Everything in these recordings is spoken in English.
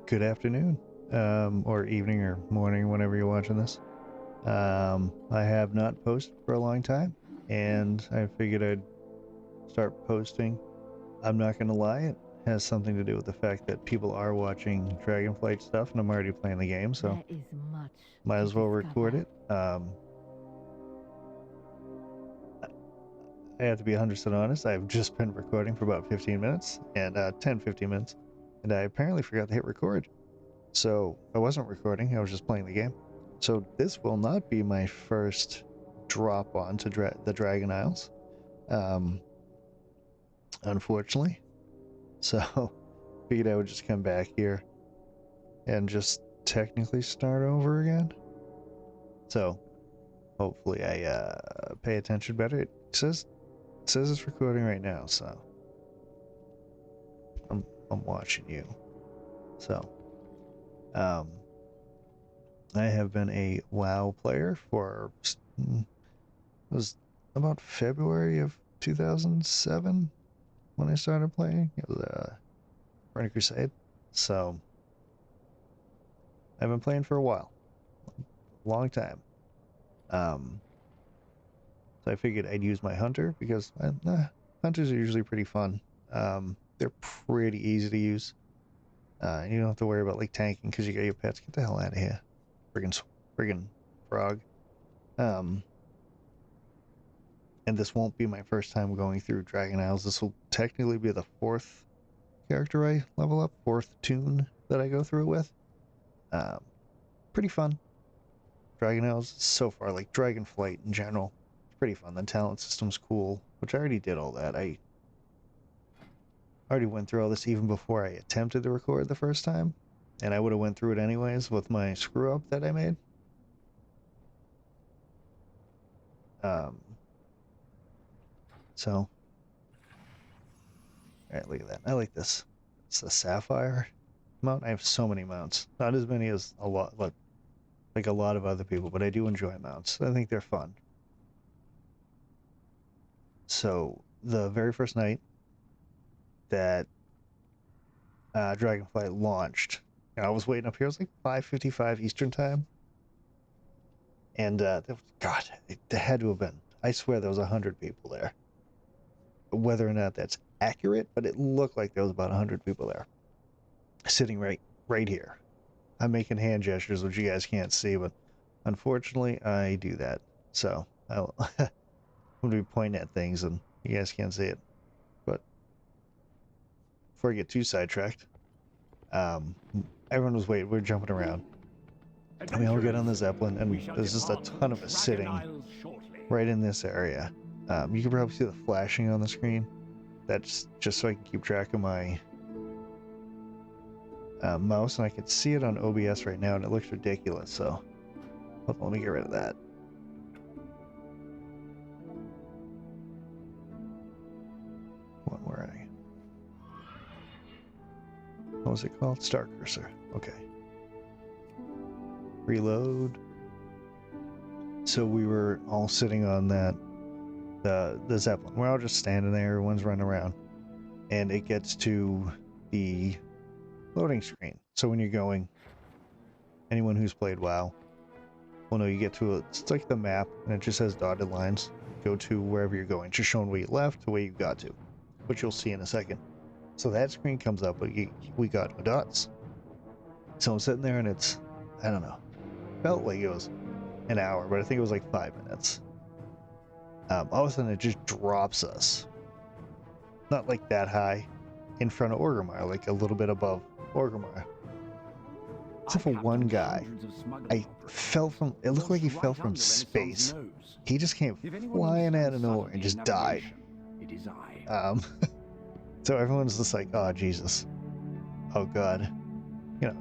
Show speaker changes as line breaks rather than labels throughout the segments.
Good afternoon, or evening, or morning, whenever you're watching this. I have not posted for a long time, and I figured I'd start posting. I'm not gonna lie, it has something to do with the fact that people are watching Dragonflight stuff, and I'm already playing the game, so
There is much
might
to
as well record
discover.
it. I have to be 100% honest, I've just been recording for about 15 minutes, and 10, 15 minutes, and I apparently forgot to hit record. So I wasn't recording, I was just playing the game. So this will not be my first drop onto the Dragon Isles, um, unfortunately. So figured I would just come back here and just technically start over again. So hopefully I pay attention better. It says it's recording right now, so I'm watching you. So um, I have been a WoW player for it was about February of 2007 when I started playing. It was Burning Crusade. So I've been playing for a while, long time. Um, so I figured I'd use my hunter because hunters are usually pretty fun. They're pretty easy to use. And you don't have to worry about like tanking because you got your pets. Get the hell out of here, friggin' frog. Um, and this won't be my first time going through Dragon Isles. This will technically be the fourth character I level up, fourth tune that I go through with. Um, Pretty fun. Dragon Isles so far, like Dragonflight in general, it's pretty fun. The talent system's cool, which I already did all that. I already went through all this even before I attempted to record the first time, and I would have went through it anyways with my screw up that I made. Um, so, all right, look at that. I like this. It's the Sapphire mount. I have so many mounts, not as many as a lot, like a lot of other people, but I do enjoy mounts. I think they're fun. So the very first night that Dragonflight launched, I was waiting up here. It was like 5:55 Eastern time, and God, there had to have been. I swear there was 100 people there. Whether or not that's accurate, but it looked like there was about 100 people there, sitting right here. I'm making hand gestures, which you guys can't see, but unfortunately, I do that. So I'm gonna be pointing at things, and you guys can't see it. But before I get too sidetracked, um, everyone was waiting. We're jumping around. And we all get on the Zeppelin, and there's just a ton of us sitting right in this area. You can probably see the flashing on the screen. That's just so I can keep track of my mouse, and I can see it on OBS right now, and it looks ridiculous. So let me get rid of that. Where are I? What was it called? Star Cursor. Okay. Reload. So we were all sitting on the Zeppelin. We're all just standing there. Everyone's running around, and it gets to the loading screen. So when you're going, anyone who's played WoW will know you get to it's like the map, and it just has dotted lines. Go to wherever you're going, just showing where you left to where you got to, which you'll see in a second. So that screen comes up, but we got no dots. So I'm sitting there, and it's, I don't know, felt like it was an hour, but I think it was like 5 minutes. All of a sudden, it just drops us, not like that high, in front of Orgrimmar, like a little bit above Orgrimmar. Except for one guy. I fell from, it looked like he fell from space. He just came flying out of nowhere and just died. Um, so everyone's just like, oh, Jesus. Oh, God. You know,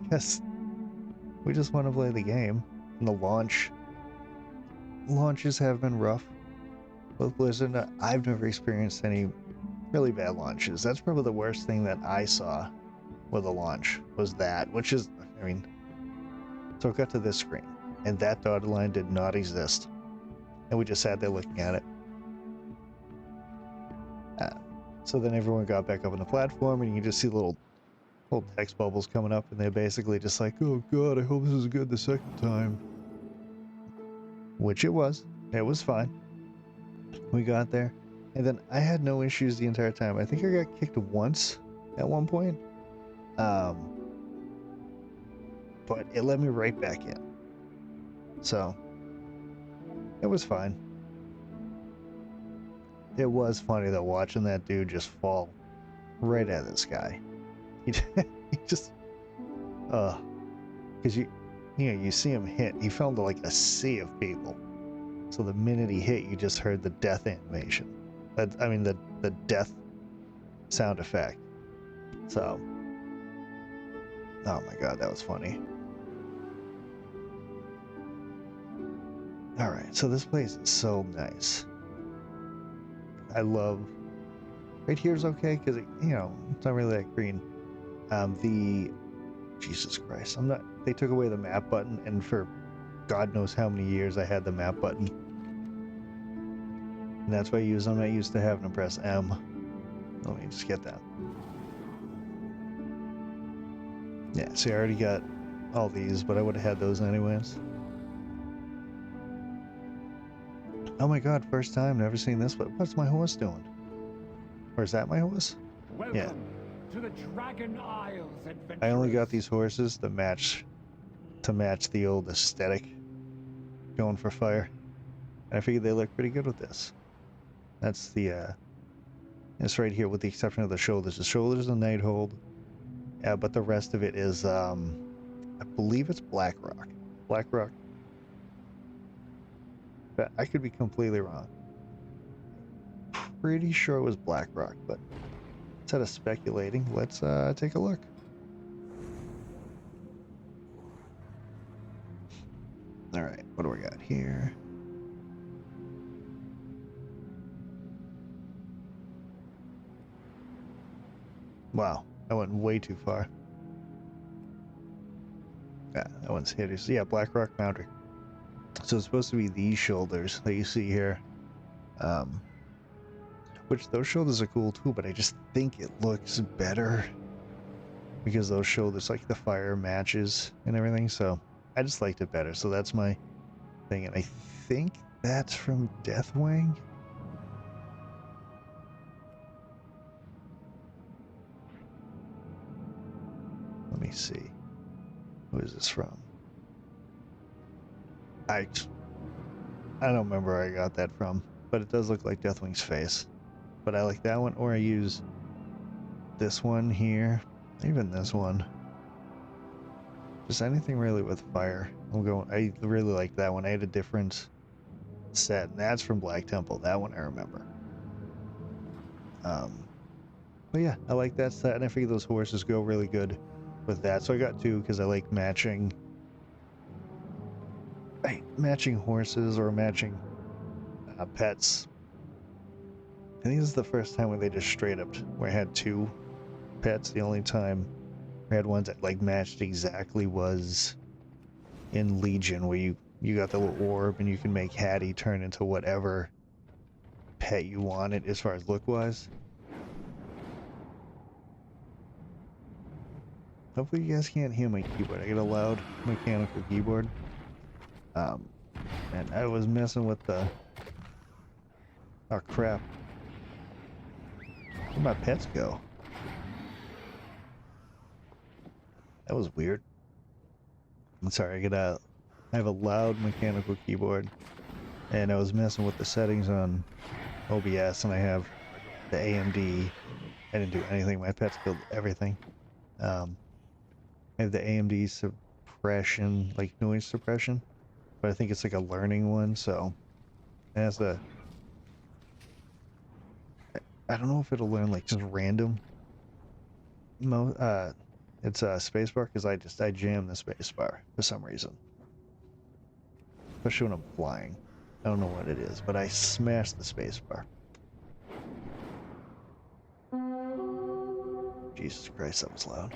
because we just want to play the game. And the launches have been rough with Blizzard. I've never experienced any really bad launches. That's probably the worst thing that I saw with a launch was that, which is, I mean, so it got to this screen, and that dotted line did not exist. And we just sat there looking at it. So then everyone got back up on the platform, and you can just see little whole text bubbles coming up, and they're basically just like, "Oh God, I hope this is good the second time." Which it was. It was fine. We got there, and then I had no issues the entire time. I think I got kicked once at one point, but it let me right back in. So it was fine. It was funny though, watching that dude just fall right out of the sky. He just, because you see him hit. He fell into like a sea of people. So the minute he hit, you just heard the death animation. I mean the death sound effect. So, oh my God, that was funny. All right, so this place is so nice. I love. Right here's okay because it's not really that green. Jesus Christ, They took away the map button, and for God knows how many years I had the map button, and that's why I'm not used to having to press M. Let me just get that. Yeah, see, I already got all these, but I would have had those anyways. Oh my God, first time, never seen this, but what's my horse doing? Or is that my horse?
Welcome
Yeah.
to the Dragon Isles adventure.
I only got these horses to match the old aesthetic going for fire. And I figured they look pretty good with this. That's it's right here with the exception of the shoulders. The shoulders are Nighthold, but the rest of it is, I believe it's Blackrock. Blackrock. But I could be completely wrong. Pretty sure it was Blackrock, but instead of speculating, let's take a look. All right, what do we got here? Wow, I went way too far. Yeah, that one's hideous. Yeah, Blackrock Boundary. So it's supposed to be these shoulders that you see here. Which those shoulders are cool too, but I just think it looks better because those shoulders, like the fire matches and everything. So I just liked it better. So that's my thing. And I think that's from Deathwing. Let me see. Who is this from? I don't remember where I got that from, but it does look like Deathwing's face. But I like that one, or I use this one here, even this one. Just anything really with fire. I really like that one. I had a different set, and that's from Black Temple. That one I remember. But yeah, I like that set, and I figure those horses go really good with that. So I got two because I like matching horses or matching pets. I think this is the first time where they just straight up where I had two pets. The only time I had ones that like matched exactly was in Legion, where you got the little orb and you can make Hattie turn into whatever pet you wanted as far as look wise. Hopefully you guys can't hear my keyboard. I got a loud mechanical keyboard. And I was messing with the... Oh crap. Where'd my pets go? That was weird. I'm sorry, I have a loud mechanical keyboard. And I was messing with the settings on OBS, and I have the AMD. I didn't do anything. My pets killed everything. I have the AMD suppression, like noise suppression, but I think it's like a learning one, so it has I don't know if it'll learn like just random it's a spacebar because I jam the spacebar for some reason, especially when I'm flying. I don't know what it is, but I smash the spacebar. Jesus Christ, that was loud.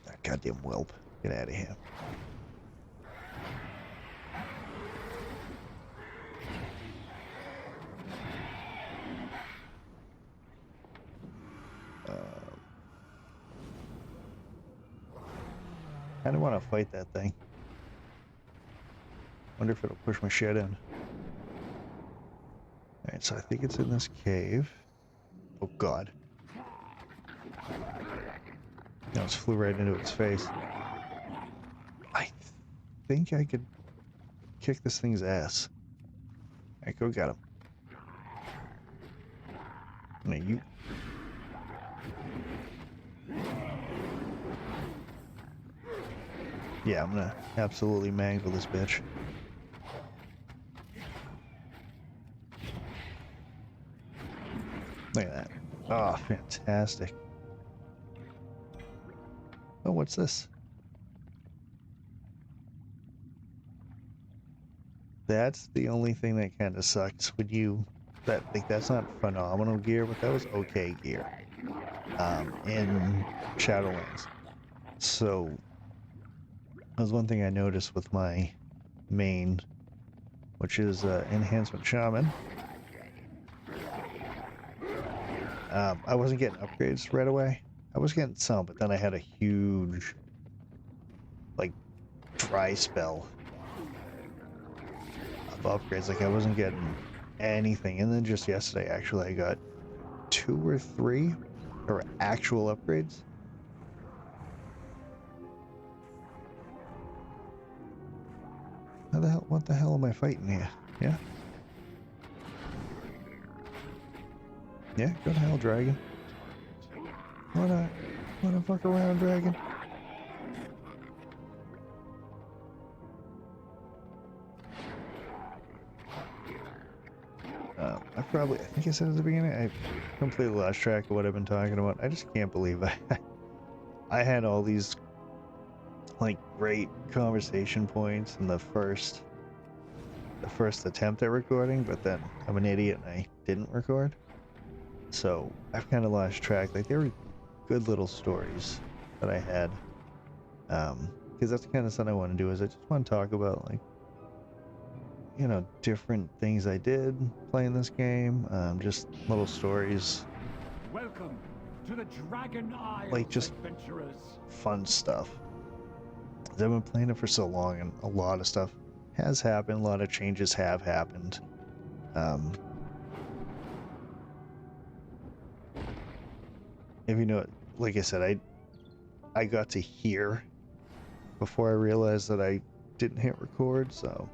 That goddamn whelp. Get out of here. Kind of want to fight that thing. Wonder if it'll push my shit in. Alright, so I think it's in this cave. Oh god. I almost flew right into its face. I think I could kick this thing's ass. Alright, go get him. Now you... Yeah, I'm gonna absolutely mangle this bitch. Look at that. Oh, fantastic. Oh, what's this? That's the only thing that kind of sucks when you... that's not phenomenal gear, but that was okay gear. In Shadowlands. So, that was one thing I noticed with my main, which is Enhancement Shaman. I wasn't getting upgrades right away. I was getting some, but then I had a huge, like, dry spell of upgrades. Like, I wasn't getting anything. And then just yesterday, actually, I got 2 or 3 or actual upgrades. What the hell am I fighting here? Yeah? Yeah, go to hell, dragon. Wanna fuck around, dragon? I think I said at the beginning, I completely lost track of what I've been talking about. I just can't believe I had all these, like, great conversation points in the first attempt at recording, but then I'm an idiot and I didn't record. So I've kind of lost track. Like, there were good little stories that I had. Because that's the kind of stuff I want to do, is I just want to talk about, like, you know, different things I did playing this game. Just little stories.
Welcome to the Dragon Isles,
like, just
adventurers.
Fun stuff. I've been playing it for so long, and a lot of stuff has happened. A lot of changes have happened. If you know, like I said, I got to hear before I realized that I didn't hit record, so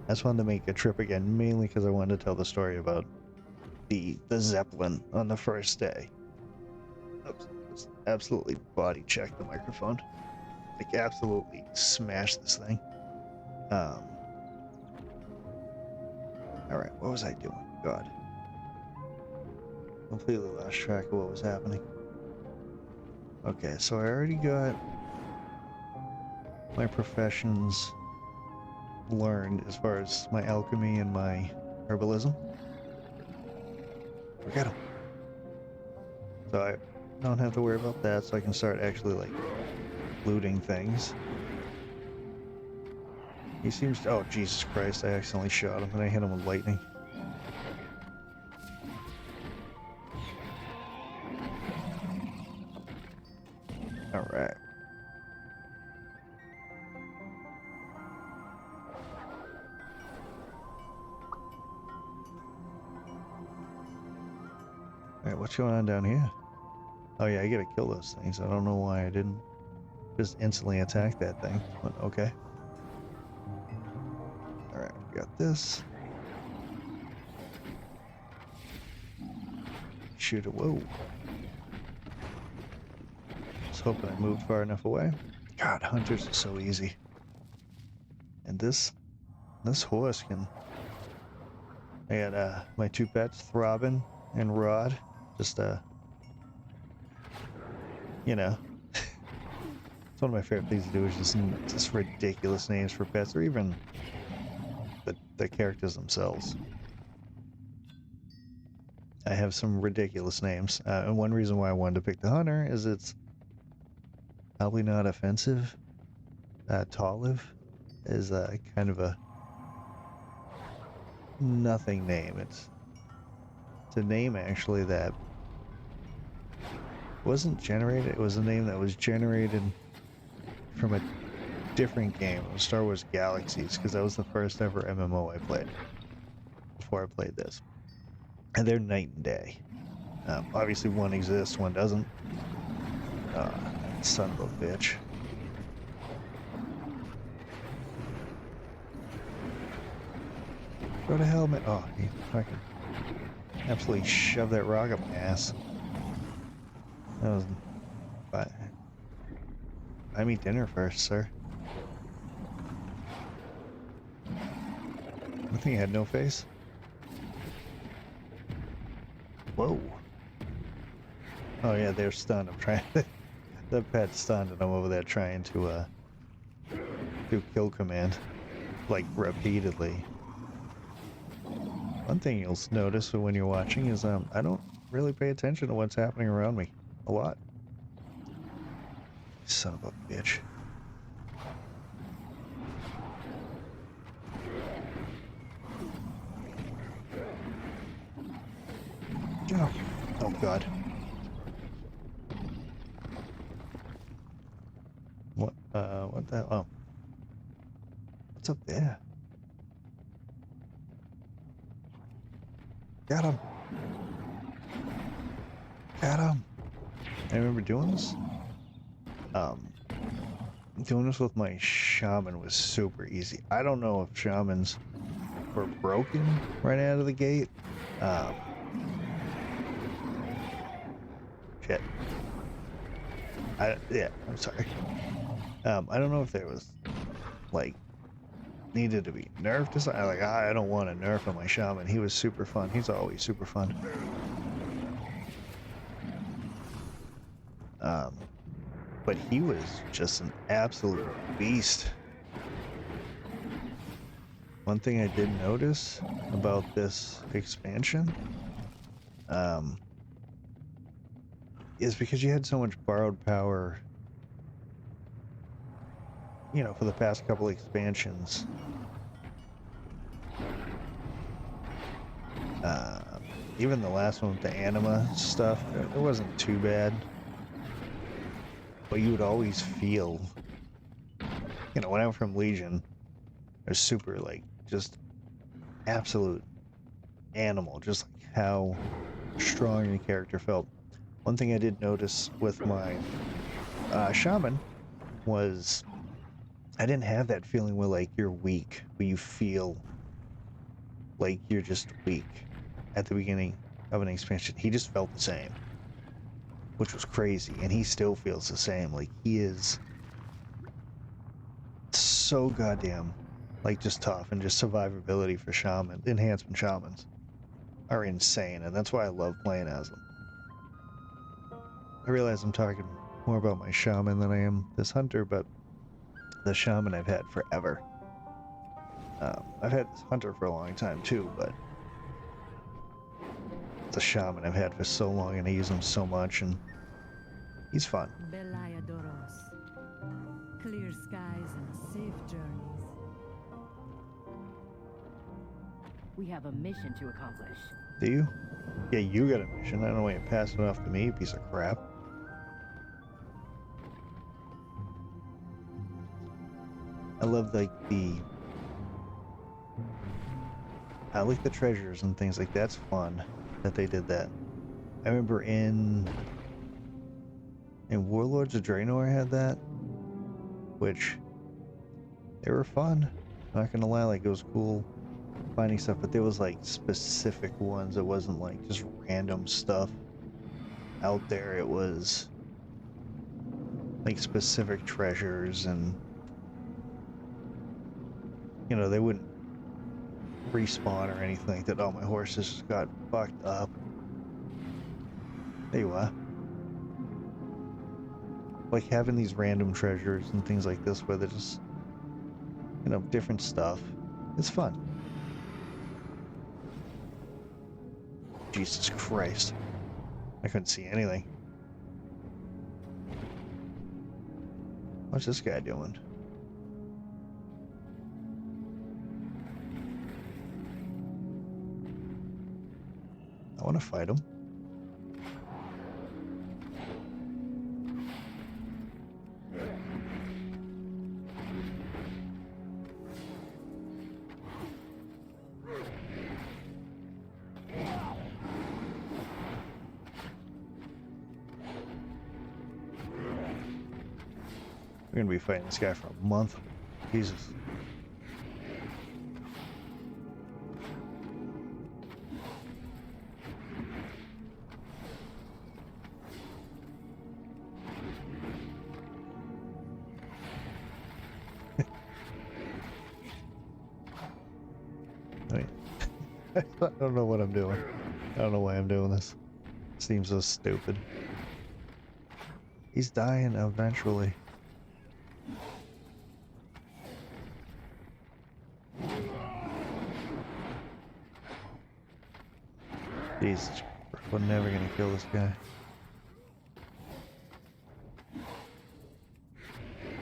I just wanted to make a trip again, mainly because I wanted to tell the story about the Zeppelin on the first day. Oops, just absolutely body checked the microphone. Like, absolutely smashed this thing. Alright, what was I doing? God. Completely lost track of what was happening. Okay, so I already got my professions learned as far as my alchemy and my herbalism. Forget him. So I don't have to worry about that, so I can start actually, like, looting things. He seems to... Oh, Jesus Christ, I accidentally shot him and I hit him with lightning. Alright. Alright, what's going on down here? Oh yeah, I gotta kill those things. I don't know why I didn't just instantly attack that thing, but okay. Alright, got this. Shoot it. Whoa. Just hoping I moved far enough away. God, hunters are so easy. And this horse can... I got my 2 pets, Throbbing and Rod. Just you know, it's one of my favorite things to do, is just ridiculous names for pets, or even the characters themselves. I have some ridiculous names, and one reason why I wanted to pick the hunter is it's probably not offensive. Tolive is kind of a nothing name. It's a name actually that wasn't generated. It was a name that was generated from a different game. It was Star Wars Galaxies, because that was the first ever MMO I played before I played this. And they're night and day. Obviously, one exists, one doesn't. Son of a bitch. Go to hell, man. Oh, he fucking absolutely shoved that rock up my ass. That was... Buy me dinner first, sir. I think he had no face. Whoa. Oh yeah, they're stunned. I'm trying to... The pet's stunned and I'm over there trying to do kill command. Like, repeatedly. One thing you'll notice when you're watching is I don't really pay attention to what's happening around me. A lot. Son of a bitch. Oh, oh god. What the hell? Oh. What's up there? Got him. Got him. I remember doing this. Doing this with my shaman was super easy. I don't know if shamans were broken right out of the gate. Shit. Yeah, I'm sorry. I don't know if there was, like, needed to be nerfed or something. Like, I don't want to nerf on my shaman. He was super fun. He's always super fun. But he was just an absolute beast. One thing I did notice about this expansion, is because you had so much borrowed power, you know, for the past couple expansions. Even the last one with the anima stuff, it wasn't too bad. But you would always feel, you know, when I'm from Legion, I was super, like, just absolute animal, just like how strong the character felt. One thing I did notice with my shaman was I didn't have that feeling where, like, you're weak, where you feel like you're just weak at the beginning of an expansion. He just felt the same, which was crazy, and he still feels the same. Like, he is so goddamn, like, just tough, and just survivability for shaman, enhancement shamans are insane, and that's why I love playing as them. I realize I'm talking more about my shaman than I am this hunter, but the shaman I've had forever. I've had this hunter for a long time too, but the shaman I've had for so long, and I use him so much, and he's fun.
Belayadoros. Clear skies and safe journeys. We have a mission to accomplish.
Do you? Yeah, you got a mission. I don't know why you're passing it off to me, you piece of crap. I love, like, I like the treasures and things like that's fun that they did that. I remember in Warlords of Draenor had that, which they were fun. Not gonna lie, like, it was cool finding stuff, but there was, like, specific ones. It wasn't like just random stuff out there. It was like specific treasures, and you know, they wouldn't respawn or anything like that. Oh, my horse just got fucked up. There you are. Like, having these random treasures and things like this where they're just, you know, different stuff. It's fun. Jesus Christ. I couldn't see anything. What's this guy doing? I want to fight him. gonna be fighting this guy for a month. Jesus. I don't know what I'm doing. I don't know why I'm doing this. Seems so stupid. He's dying eventually. Jesus, we're never gonna kill this guy.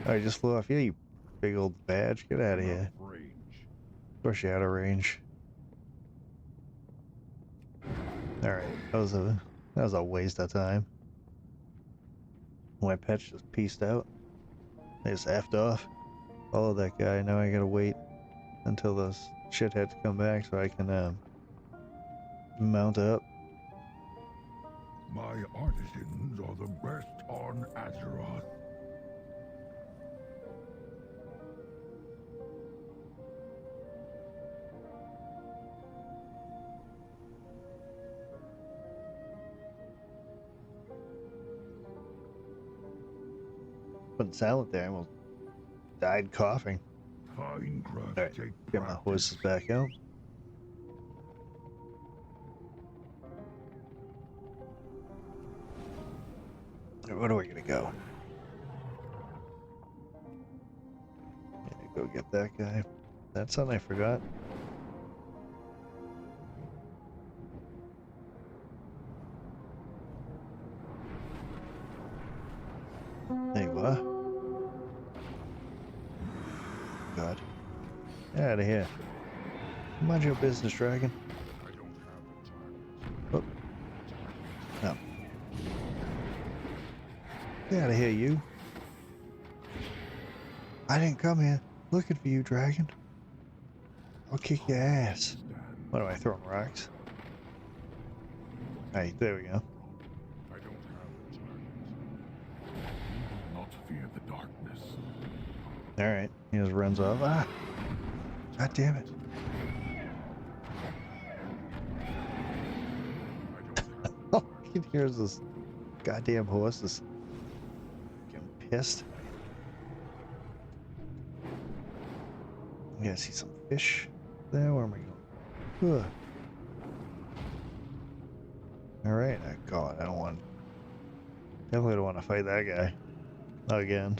Oh, he just flew off. Yeah, you big old badge. Get out of here. Of course you're out of range. Alright, that was a waste of time. My pets just pieced out. They just effed off. Follow that guy. Now I gotta wait until those shitheads come back so I can mount up.
My artisans are the best on Azeroth.
Went silent there. I almost died coughing.
Fine craft
Alright,
take
get my
practice.
horses back out. Where are we gonna go? Yeah, go get that guy. That's something I forgot. Hey, what? God. Get out of here. Mind your business, dragon.
I don't have the time.
Oh. No. Get out of here, you. I didn't come here looking for you, dragon. I'll kick your ass. What am I throwing rocks? Hey, there we go.
I don't have the time. Not fear the darkness.
Alright, he just runs off. Ah! God damn it. All I can hear is this goddamn horse is getting pissed. Yeah, I see some fish there. Where am I going? Ugh. Alright, God, I don't want. Definitely don't want to fight that guy again.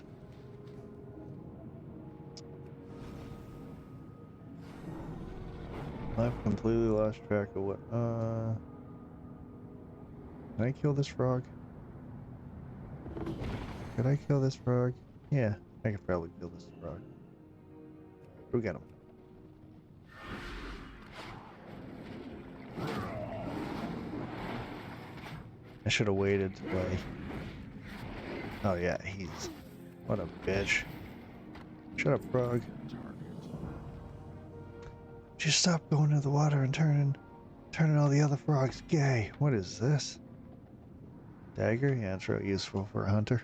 I've completely lost track of what. Can I kill this frog? Could I kill this frog? Yeah, I could probably kill this frog. Go get him. I should have waited to play. Oh yeah, he's... What a bitch. Shut up, frog. Just stop going to the water and turning all the other frogs gay. What is this? Dagger? Yeah, it's real useful for a hunter.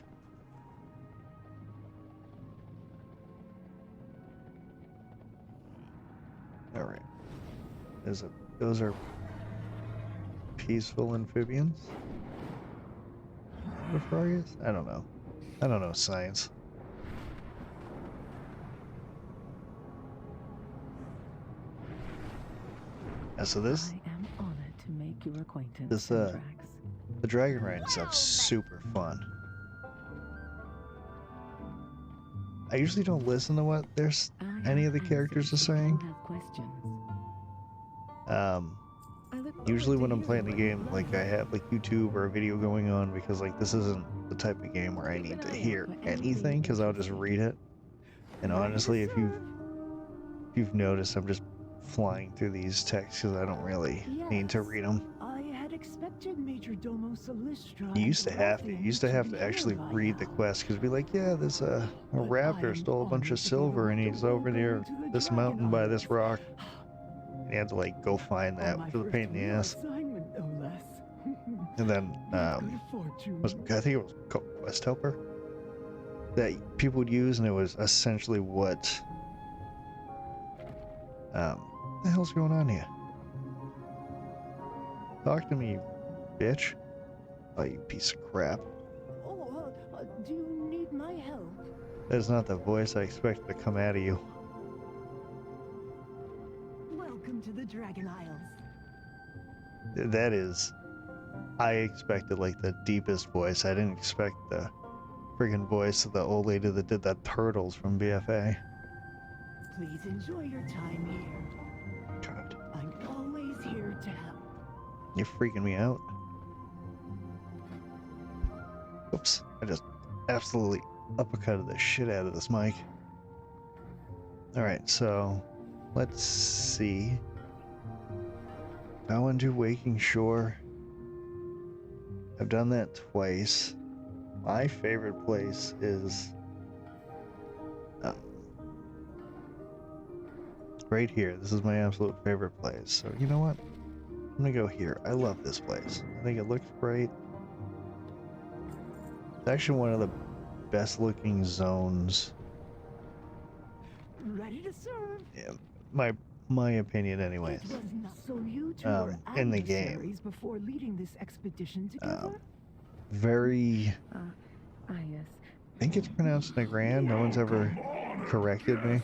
Alright. Those are peaceful amphibians? What a frog is? I don't know. I don't know science. Yeah, so this...
I am honored to make your acquaintance.
This,
Drax.
The dragon riding stuff's super fun. I usually don't listen to what there's any of the characters are saying. Usually when I'm playing the game, like I have like YouTube or a video going on because like this isn't the type of game where I need to hear anything because I'll just read it. And honestly, if you've noticed, I'm just flying through these texts because I don't really need to read them.
I had expected Major Domo Solistra.
You used to have to actually read the quest because be like, yeah, there's a raptor stole a bunch of silver and he's over near this mountain by this rock. And you had to like go find that, which was a pain in the ass. And then I think it was called Quest Helper. that people would use, and it was essentially what the hell's going on here? Talk to me, you bitch. Oh, you piece of crap.
Oh, do you need my help?
That is not the voice I expected to come out of you.
Welcome to the Dragon Isles.
That is... I expected, like, the deepest voice. I didn't expect the friggin' voice of the old lady that did the turtles from BFA.
Please enjoy your time here.
God,
I'm always here to help.
you're freaking me out. Oops, I just absolutely uppercutted the shit out of this mic. Alright, so let's see. Going to Waking Shore. I've done that twice. My favorite place is right here. This is my absolute favorite place. So you know what? I'm gonna go here. I love this place. I think it looks great. It's actually one of the best looking zones.
Ready to serve.
Yeah, my opinion, anyways.
It was not so you two were
In the game.
adversaries before leading this expedition together.
Very.
Yes.
I think it's pronounced Nagrand. No one's ever corrected me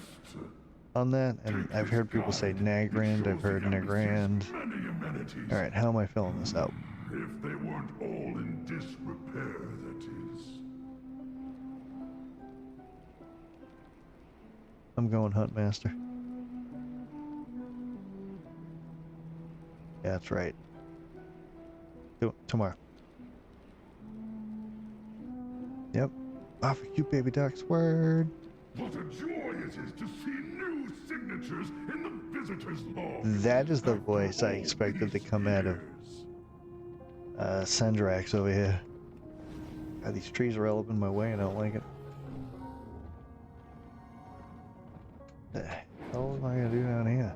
on that, and I've heard people say Nagrand. I've heard Nagrand. All right, how am I filling this out?
If they weren't all in disrepair, that is.
I'm going Huntmaster. Yeah, that's right. Tomorrow. Yep. Off for cute baby ducks. Word.
What a joy it is to see new signatures in the visitor's log.
That is the voice I expected to come out of Sendrax over here. God, these trees are all up in my way and I don't like it. The hell am I gonna do down here?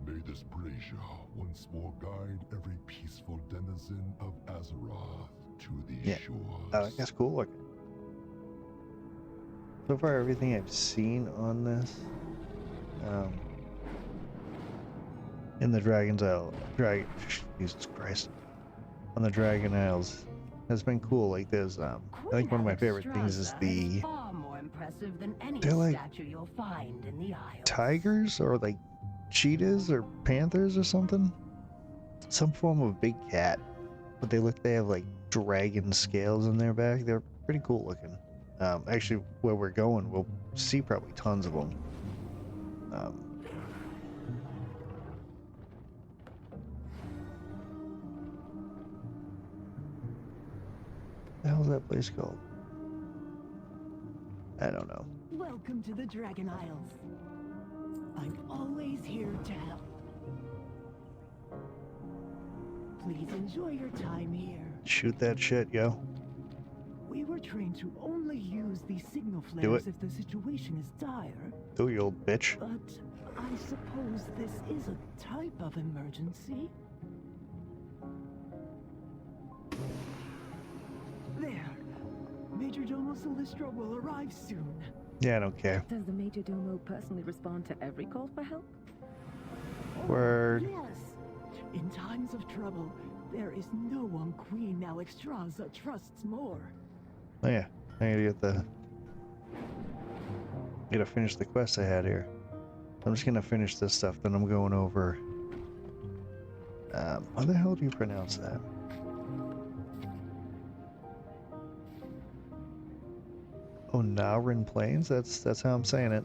May this brazier once more guide every peaceful denizen of Azeroth to these shores.
Oh, that's cool looking. So far, everything I've seen on this, in the Jesus Christ, on the Dragon Isles, has been cool. Like there's, I think one of my favorite things is the,
far more impressive than any
they're like
statue you'll find in the Isles.
tigers or like cheetahs or panthers or something, some form of big cat, but they have like dragon scales in their back. They're pretty cool looking. Actually, where we're going, we'll see probably tons of them. The hell's that place called? I don't know.
Welcome to the Dragon Isles. I'm always here to help. Please enjoy your time here.
Shoot that shit, yo.
We were trained to only use these signal
Do
flares
it.
if the situation is dire,
Do you old bitch.
but I suppose this is a type of emergency. There. Major Domo Silistra will arrive soon.
Yeah, I don't care.
Does the Major Domo personally respond to every call for help?
Word.
Yes. In times of trouble, there is no one Queen Alexstrasza trusts more.
Oh yeah, I gotta finish the quest I had here. I'm just gonna finish this stuff, then I'm going over. How the hell do you pronounce that? Onarin Plains? That's how I'm saying it.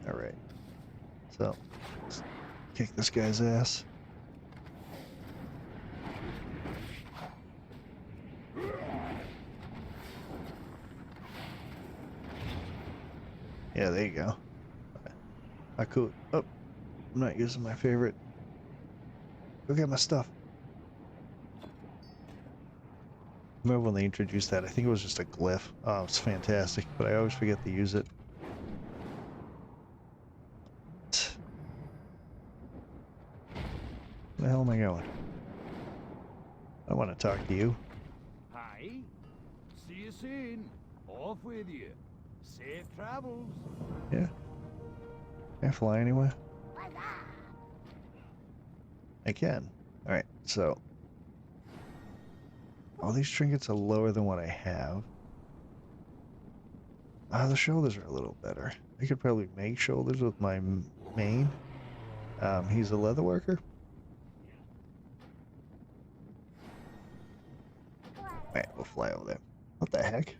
Alright. So, let's kick this guy's ass. Yeah, there you go. I could. Oh, I'm not using my favorite. Go get my stuff. Remember when they introduced that? I think it was just a glyph. Oh, it's fantastic, but I always forget to use it. the hell am I going? I want to talk to you.
Hi. See you soon. Off with you. Safe travels.
Yeah. Can I fly anywhere? I can. Alright, so. All these trinkets are lower than what I have. The shoulders are a little better. I could probably make shoulders with my main. He's a leather worker. Alright, we'll fly over there. What the heck?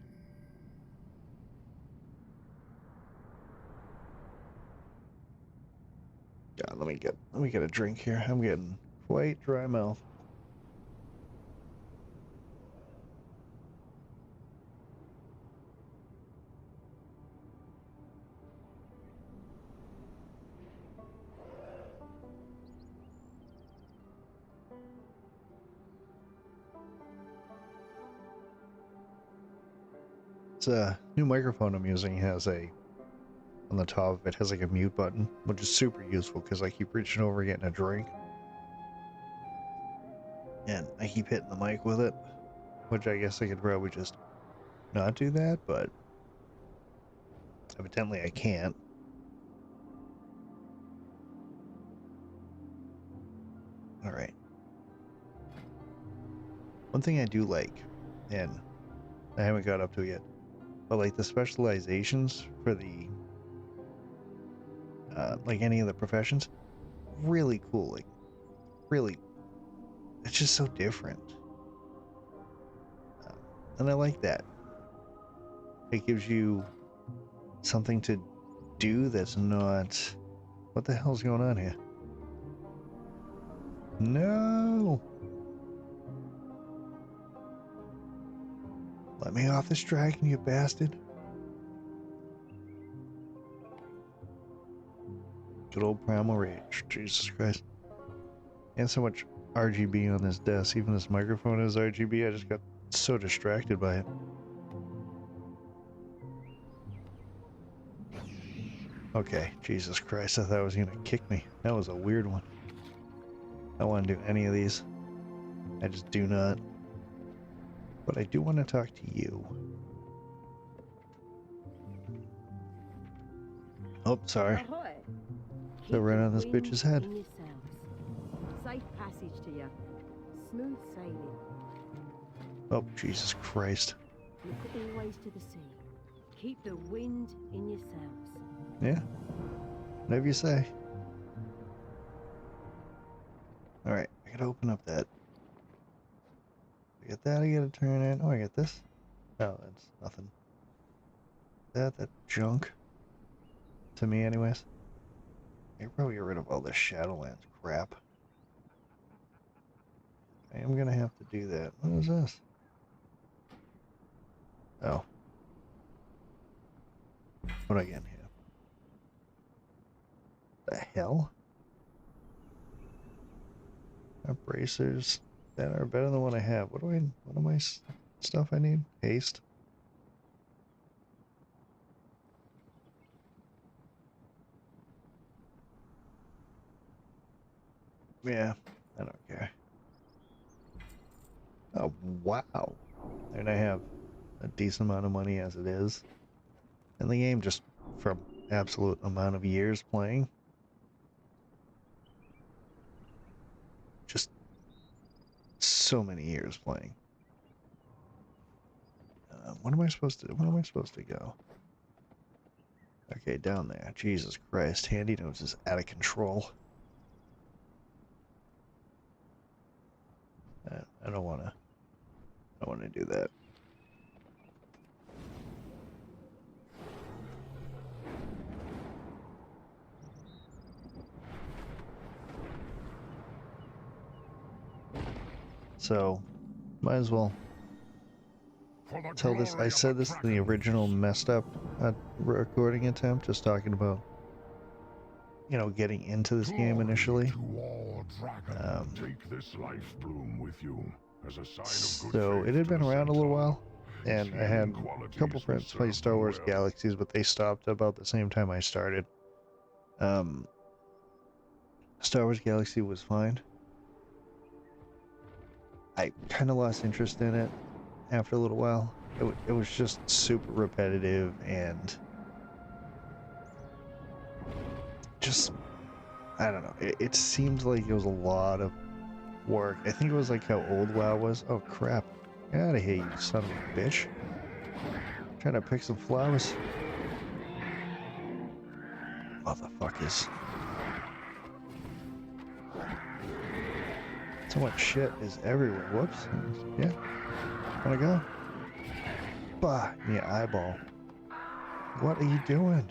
God, let me get a drink here. I'm getting quite dry mouth. It's a new microphone I'm using has on the top of it has like a mute button, which is super useful because I keep reaching over getting a drink. And I keep hitting the mic with it, which I guess I could probably just not do that, but evidently I can't. Alright. One thing I do like, and I haven't got up to it yet, but like the specializations for the like any of the professions, really cool. Like, really, it's just so different, and I like that. It gives you something to do that's not. What the hell's going on here? No! Let me off this dragon, you bastard! Good old primal rage. Jesus Christ. And so much RGB on this desk. Even this microphone is RGB. I just got so distracted by it. Okay, Jesus Christ. I thought it was going to kick me. That was a weird one. I don't want to do any of these. I just do not. But I do want to talk to you. Oh, sorry.
Ahoy.
So right on this bitch's head.
In yourselves. Safe passage to you. Smooth sailing.
Oh, Jesus Christ.
Look always to the sea. Keep the wind in yourselves.
Yeah. Whatever you say. Alright, I gotta open up that. I get that, I gotta turn it. Oh, I get this. Oh, that's nothing. That junk. To me, anyways. I can probably get rid of all this Shadowlands crap. I am gonna have to do that. What is this? Oh. What do I get here? The hell? Our bracers that are better than what I have. What am I stuff I need? Haste. Yeah, I don't care. Oh, wow. And I have a decent amount of money as it is. And the game, just from absolute amount of years playing, just so many years playing. Where am I supposed to go? Okay, down there. Jesus Christ, Handy Nose is out of control. I don't want to do that. So, might as well tell this. I said this in the original messed up recording attempt, just talking about, you know, getting into this game initially.
Take this life bloom with you as a sign of good
So
faith
it had
to
been
the
around a little
Centaur.
while, and I had a couple friends play Star Wars Galaxies, but they stopped about the same time I started. Star Wars Galaxy was fine. I kind of lost interest in it after a little while. It was just super repetitive and just, I don't know. It seemed like it was a lot of work. I think it was like how old WoW was. Oh crap. Get out of here, you son of a bitch. Trying to pick some flowers. Motherfuckers. So much shit is everywhere. Whoops. Yeah. Wanna go? Bah, in your eyeball. What are you doing?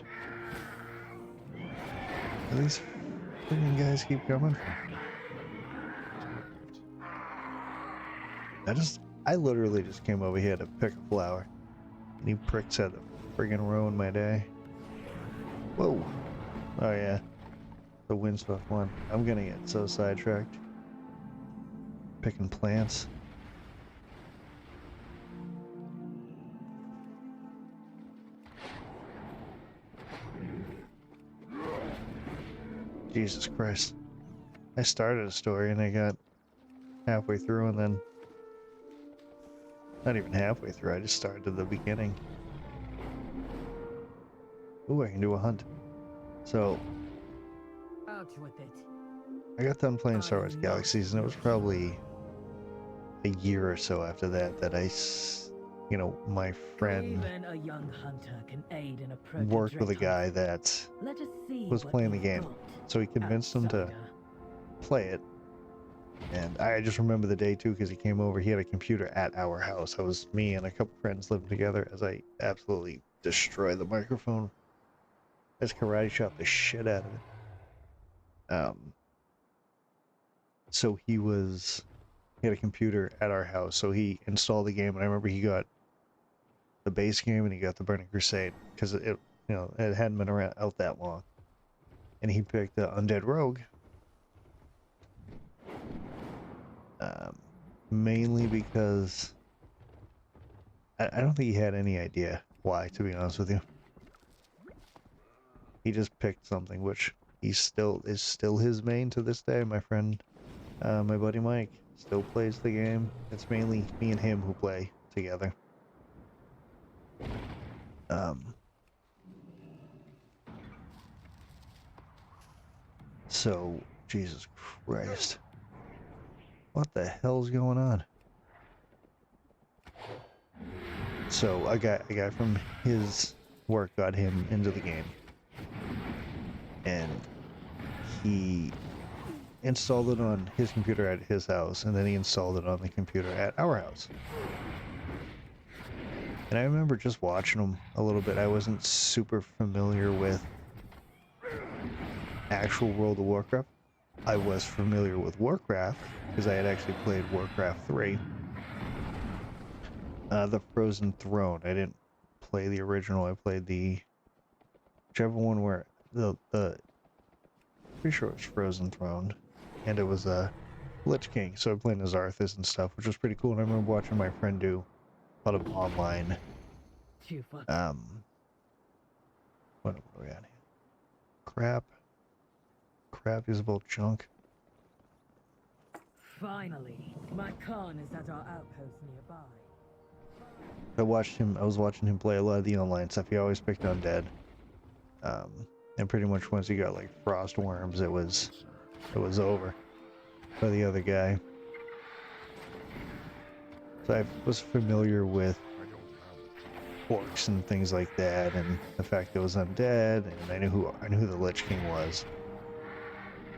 Are these freaking guys keep coming? I literally just came over here to pick a flower. And you pricks had to friggin' ruin my day. Whoa. Oh yeah. The windswept one. I'm gonna get so sidetracked. Picking plants. Jesus Christ. I started a story and I got halfway through and then... Not even halfway through, I just started at the beginning. Ooh, I can do a hunt. So...
Out with it.
I got done playing Star Wars Galaxies and it was probably a year or so after that that you know, my friend
Even a young hunter can aid in a
worked with a guy that
Let us see
was
what
playing the
you've
game.
got,
So he convinced him to
outsider.
play it. And I just remember the day too because he came over. He had a computer at our house. It was me and a couple friends living together as I absolutely destroyed the microphone. I just karate chopped the shit out of it. So he had a computer at our house, so he installed the game, and I remember he got the base game and he got the Burning Crusade because it hadn't been out that long, and he picked the Undead Rogue, mainly because I don't think he had any idea why, to be honest with you. He just picked something which is still his main to this day. My friend, my buddy Mike, still plays the game. It's mainly me and him who play together. So, Jesus Christ. What the hell's going on? So, a guy from his work got him into the game. And he installed it on his computer at his house, and then he installed it on the computer at our house. And I remember just watching him a little bit. I wasn't super familiar with actual World of Warcraft. I was familiar with Warcraft, because I had actually played Warcraft 3. The Frozen Throne. I didn't play the original. I played whichever one where pretty sure it was Frozen Throne. And it was a Lich King, so I played as Arthas and stuff, which was pretty cool. And I remember watching my friend do a lot of online. What are we on here? Crap is about junk.
Finally, my Khan is at our outpost nearby.
I was watching him play a lot of the online stuff. He always picked Undead. And pretty much once he got like frost worms, it was over for the other guy. So I was familiar with orcs and things like that, and the fact that it was undead, and I knew who the Lich King was.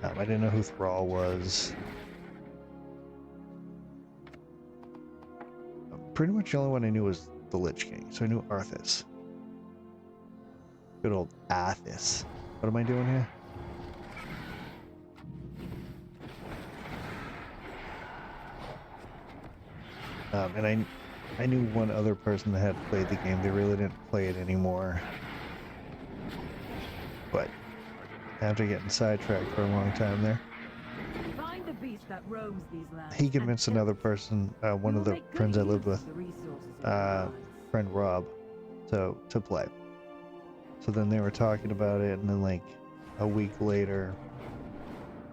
I didn't know who Thrall was. Pretty much the only one I knew was the Lich King, so I knew Arthas. Good old Arthas. What am I doing here? And I knew one other person that had played the game. They really didn't play it anymore. But after getting sidetracked for a long time there,
Find the beast that roams these lands.
he convinced another person, one of the friends I lived with, friend Rob, to play. So then they were talking about it, and then like a week later,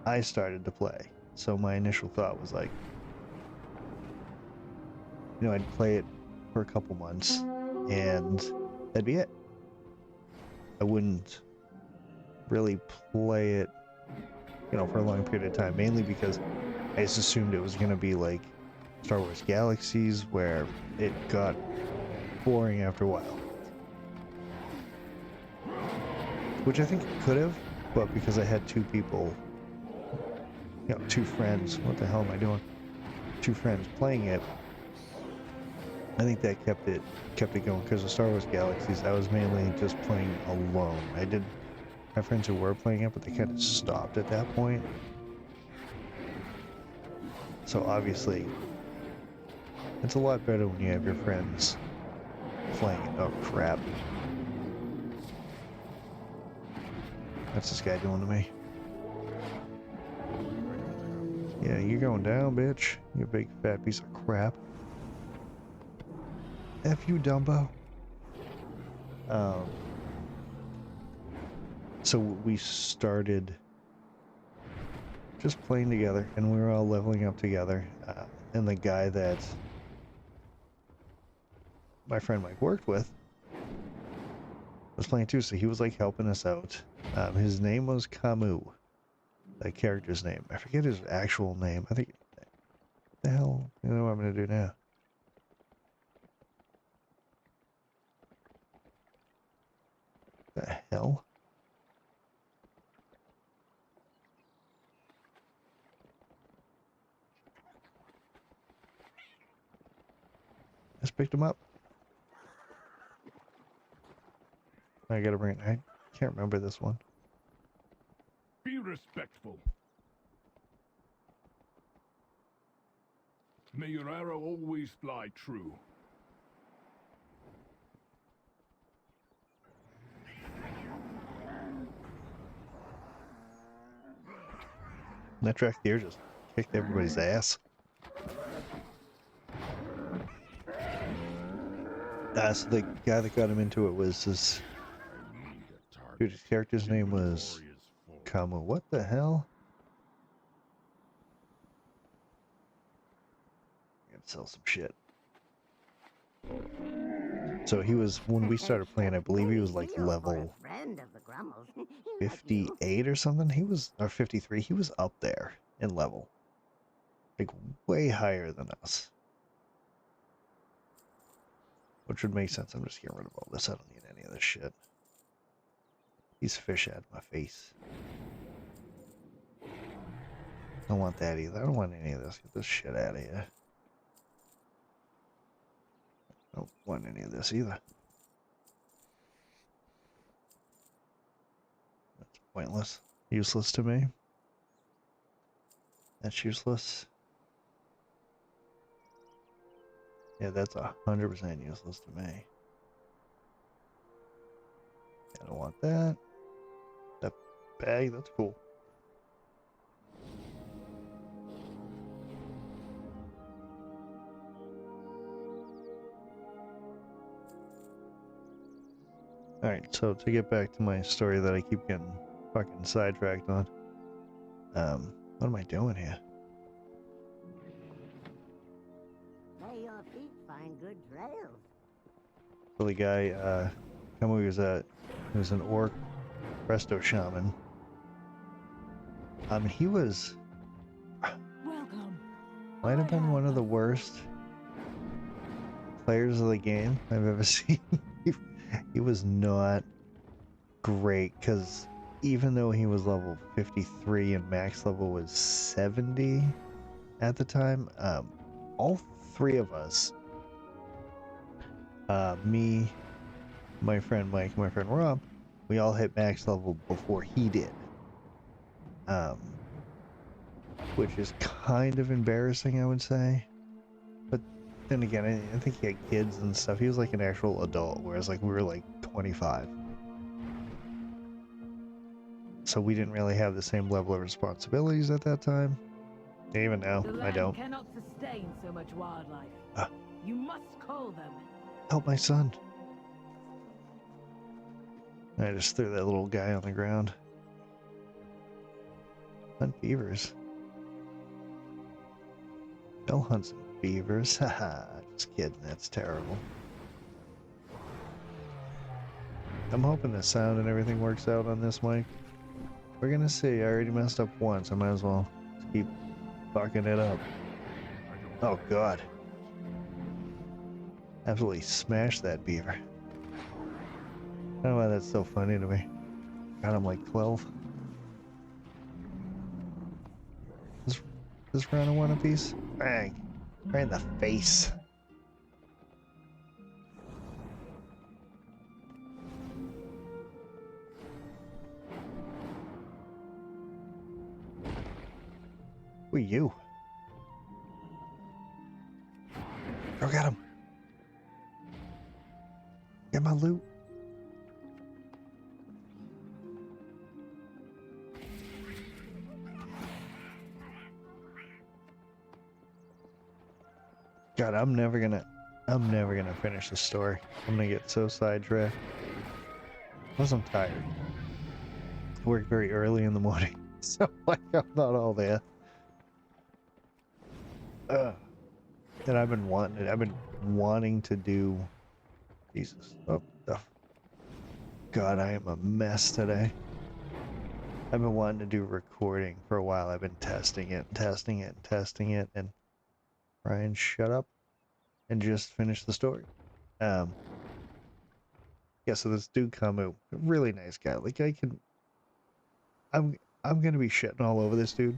I started to play. So my initial thought was like, you know, I'd play it for a couple months, and that'd be it. I wouldn't really play it, you know, for a long period of time, mainly because I just assumed it was going to be like Star Wars Galaxies, where it got boring after a while. Which I think it could have, but because I had two people, you know, two friends, what the hell am I doing? Two friends playing it, I think that kept it going, because of Star Wars Galaxies, I was mainly just playing alone. I did have friends who were playing it, but they kind of stopped at that point. So obviously, it's a lot better when you have your friends playing it. Oh crap. What's this guy doing to me? Yeah, you're going down, bitch. You big fat piece of crap. F you, Dumbo. So we started just playing together, and we were all leveling up together. And the guy that my friend Mike worked with was playing too, so he was like helping us out. His name was Camus, the character's name. I forget his actual name. I think, the hell, you know what I'm gonna do now? The hell? Just picked him up. I gotta bring it. I can't remember this one.
Be respectful. May your arrow always fly true.
That track here just kicked everybody's ass. So the guy that got him into it was this dude. His character's name was Camus. What the hell? I gotta sell some shit. So he was, when we started playing, I believe he was like level 58 or something. He was, or 53. He was up there in level, like way higher than us. Which would make sense. I'm just getting rid of all this. I don't need any of this shit. These fish out of my face. I don't want that either. I don't want any of this. Get this shit out of here. I don't want any of this either. That's pointless. Useless to me. That's useless. Yeah, that's 100% useless to me. I don't want that. That bag, that's cool. Alright, so to get back to my story that I keep getting fucking sidetracked on. What am I doing here?
May your feet find good trails.
So the guy, Camus was an orc resto shaman. He was,
Welcome.
might have been one of the worst players of the game I've ever seen. He was not great, because even though he was level 53 and max level was 70 at the time, all three of us, me, my friend Mike, my friend Rob, we all hit max level before he did. Which is kind of embarrassing, I would say. But then again, I think he had kids and stuff. He was like an actual adult, whereas like we were like 25. So we didn't really have the same level of responsibilities at that time. Even now,
The
I
land
don't.
cannot sustain so much wildlife.
Ah.
You must cull them.
Help my son. I just threw that little guy on the ground. Hunt beavers. Bell hunts beavers. Haha, just kidding, that's terrible. I'm hoping the sound and everything works out on this mic. We're gonna see. I already messed up once. I might as well keep fucking it up. Oh god. Absolutely smashed that beaver. I don't know why that's so funny to me. God, I'm like 12. This round of One Piece? Bang. Right in the face. Who are you? Go get him. Get my loot. God, I'm never gonna finish the story. I'm gonna get so sidetracked. Plus I'm tired. I work very early in the morning, so like I'm not all there. And I've been wanting to do. Jesus, oh, God, I am a mess today. I've been wanting to do recording for a while. I've been testing it, and Ryan, shut up and just finish the story. Yeah, so this dude Camus, really nice guy. Like I'm gonna be shitting all over this dude.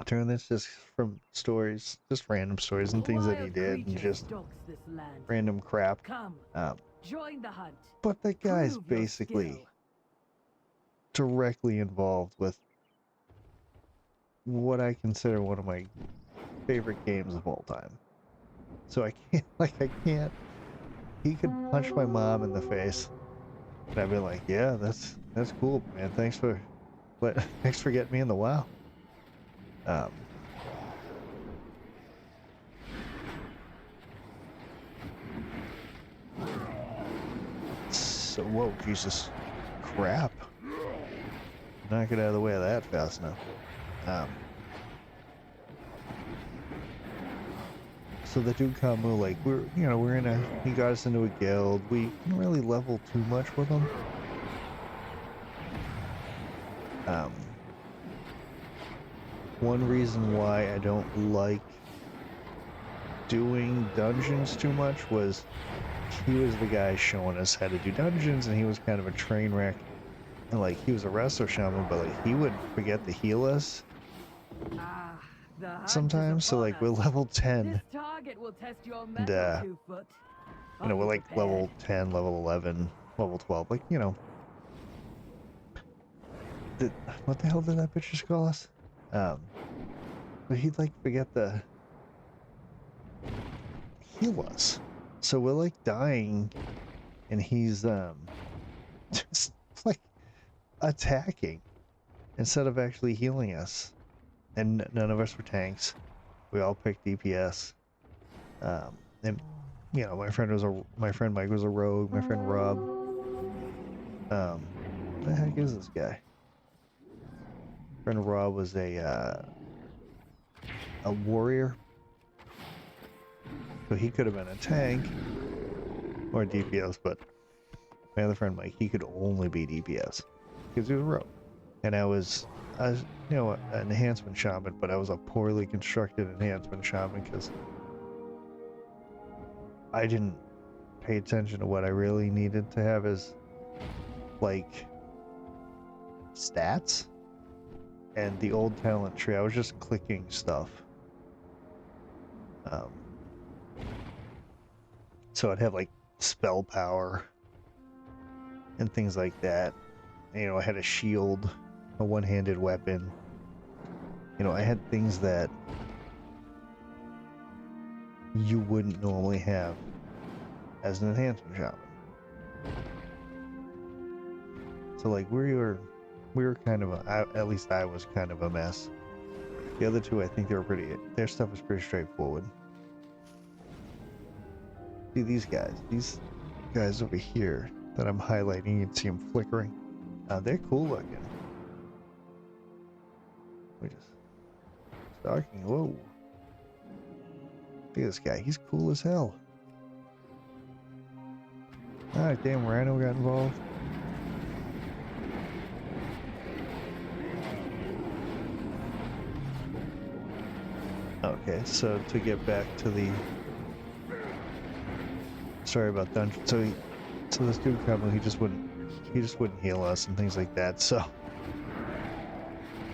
Turn this just from stories, just random stories and things that he did, and just random crap.
Come, join the hunt.
But that guy's
Prove your
basically
skill.
directly involved with what I consider one of my favorite games of all time. So I can't. He could punch my mom in the face, and I'd be like, "Yeah, that's cool, man. Thanks for getting me in the WoW." So whoa, Jesus, crap! Not get out of the way of that fast enough. So the dude Camus, like he got us into a guild. We didn't really level too much with him. One reason why I don't like doing dungeons too much was he was the guy showing us how to do dungeons, and he was kind of a train wreck. And like, he was a resto shaman, but like, he would forget to heal us sometimes. So like, we're level 10,
This target will test your
and
mental 2-foot.
we're like level 10, level 11, level 12. Like, what the hell did that bitch just call us? But he'd like forget to heal us. So we're like dying, and he's just like attacking instead of actually healing us. And none of us were tanks. We all picked DPS. And my friend Mike was a rogue. My friend Rob. What the heck is this guy? Friend Rob was a warrior. So he could have been a tank or DPS, but my other friend Mike, he could only be DPS because he was a rogue. And I was an enhancement shaman, but I was a poorly constructed enhancement shaman because I didn't pay attention to what I really needed to have as like stats. And the old talent tree, I was just clicking stuff. So I'd have like spell power and things like that. I had a shield, a one-handed weapon. I had things that you wouldn't normally have as an enhancement shaman. So like we were kind of at least I was kind of a mess. The other two, I think their stuff was pretty straightforward. See these guys over here that I'm highlighting, you can see them flickering. They're cool looking. We just stalking. Whoa. Look at this guy. He's cool as hell. Alright, damn Rhino got involved. Okay, so to get back to the... Sorry about dungeon. So this dude Crumble, he just wouldn't heal us and things like that, so...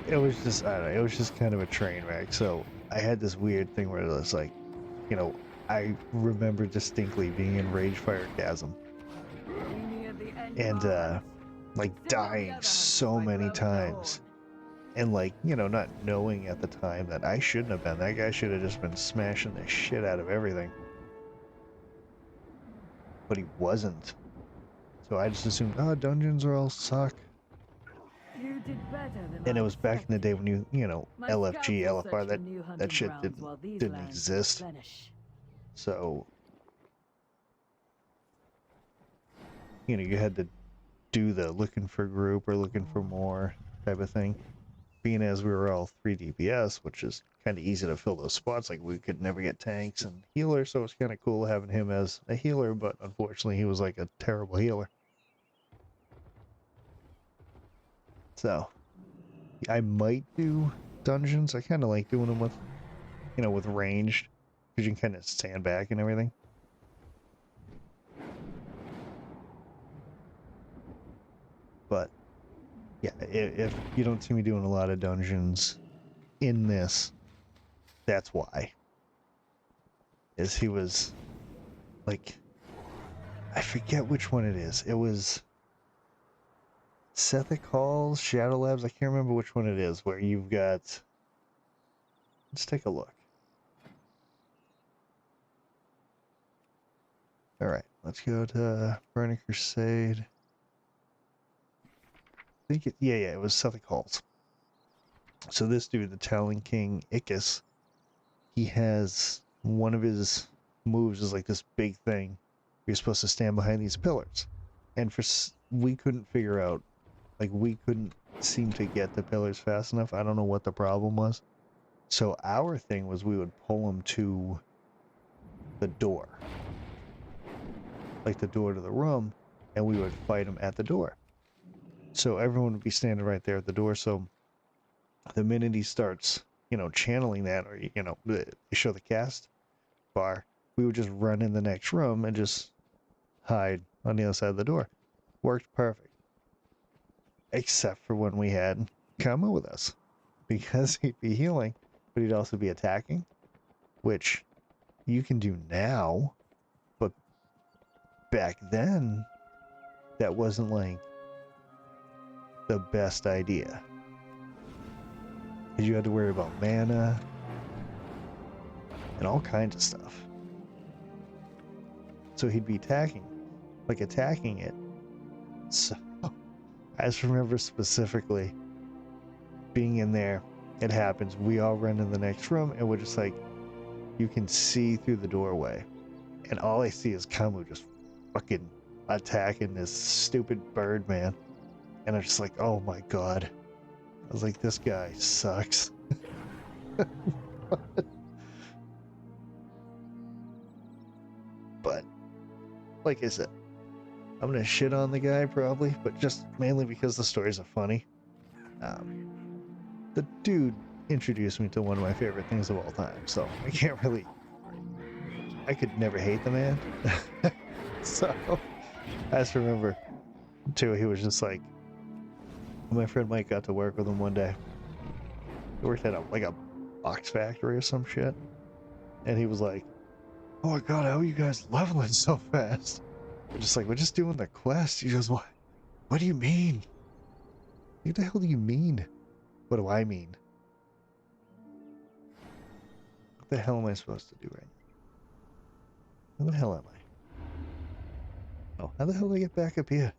It was just, I don't know, it was just kind of a train wreck. So I had this weird thing where it was like, you know, I remember distinctly being in Ragefire Chasm and like dying so many times and like, you know, not knowing at the time that I shouldn't have been. That guy should have just been smashing the shit out of everything. But he wasn't. So I just assumed, oh, dungeons are all suck.
You did better than
And
I
it was back in the day
expected.
when you know,
My
LFG,
scouts will
LFR,
search for new hunting
that shit
grounds while these
didn't
lands
exist.
replenish.
So, you know, you had to do the looking for group or looking for more type of thing. Being as we were all 3 DPS, which is kind of easy to fill those spots, like we could never get tanks and healers, so it's kind of cool having him as a healer, but unfortunately he was like a terrible healer. So, I might do dungeons. I kind of like doing them with, you know, with ranged, because you can kind of stand back and everything. But yeah, if you don't see me doing a lot of dungeons in this, that's why. Is he was like, I forget which one it is. It was Sethic Halls, Shadow Labs. I can't remember which one it is. Where you've got. Let's take a look. All right, let's go to Burning Crusade. I think it was Sethic Halls. So this dude, the Talon King Ickis, he has one of his moves is like this big thing. You're supposed to stand behind these pillars, and we couldn't figure out, like we couldn't seem to get the pillars fast enough. I don't know what the problem was. So our thing was we would pull him to the door, like the door to the room, and we would fight him at the door. So everyone would be standing right there at the door. So the minute he starts, you know, channeling that, or, you know, they show the cast bar, we would just run in the next room and just hide on the other side of the door. Worked perfect. Except for when we had Kama with us. Because he'd be healing, but he'd also be attacking, which you can do now, but back then, that wasn't like the best idea. Because you had to worry about mana and all kinds of stuff. So he'd be attacking it. So I just remember specifically being in there. It happens. We all run in the next room, and we're just like, you can see through the doorway, and all I see is Kamu just fucking attacking this stupid bird man. And I'm just like, oh my god. I was like, this guy sucks. But, like I said, I'm gonna shit on the guy probably, but just mainly because the stories are funny. The dude introduced me to one of my favorite things of all time, so I could never hate the man. So, I just remember, too, he was just like, my friend Mike got to work with him one day. He worked at a box factory or some shit. And he was like, oh my god, how are you guys leveling so fast? We're just like, we're just doing the quest. He goes, what? What do you mean? What the hell do you mean? What do I mean? What the hell am I supposed to do right now? Where the hell am I? Oh, how the hell do I get back up here?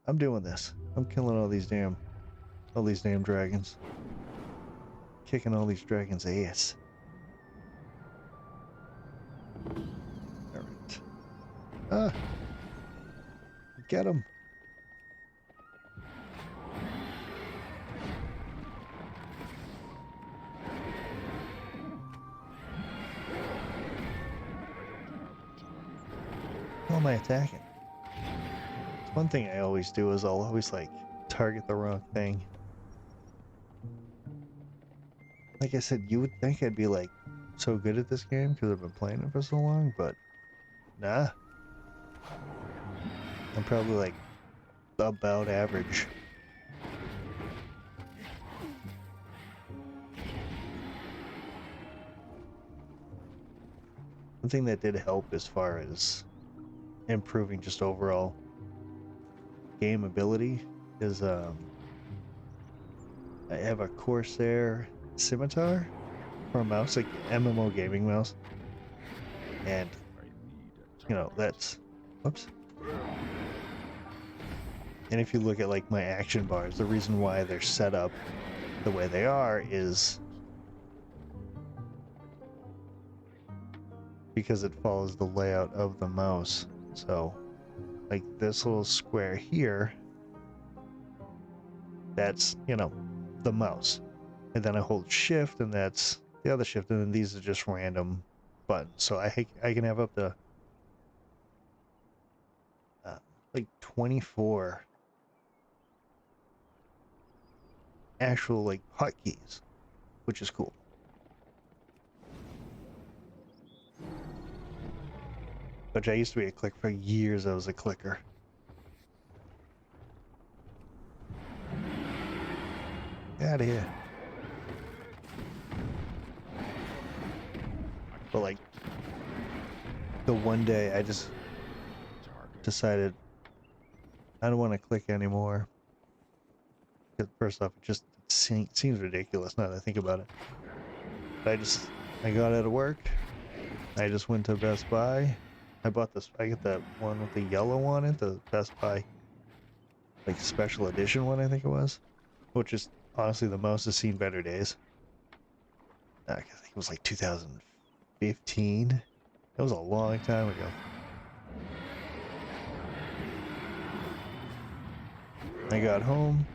I'm doing this. I'm killing all these damn dragons. Kicking all these dragons' ass. Alright. Ah! Get him! am I attacking? It's one thing I always do is I'll always like target the wrong thing. Like I said, you would think I'd be like so good at this game because I've been playing it for so long, but nah. I'm probably like about average. One thing that did help as far as improving just overall game ability is I have a Corsair Scimitar for a mouse, like MMO gaming mouse, and you know that's whoops. And if you look at like my action bars, the reason why they're set up the way they are is because it follows the layout of the mouse. So like this little square here, that's, you know, the mouse. And then I hold shift and that's the other shift, and then these are just random buttons. So I can have up to like 24 actual like hotkeys, which is cool. Which I used to be a clicker for years. I was a clicker. Get out of here. But like the one day I just decided I don't want to click anymore. Because first off, it just seems ridiculous now that I think about it. But I got out of work. I just went to Best Buy. I got that one with the yellow on it, the Best Buy, like special edition one, I think it was. Which is honestly the mouse has seen better days. I think it was like 2015. That was a long time ago. I got home.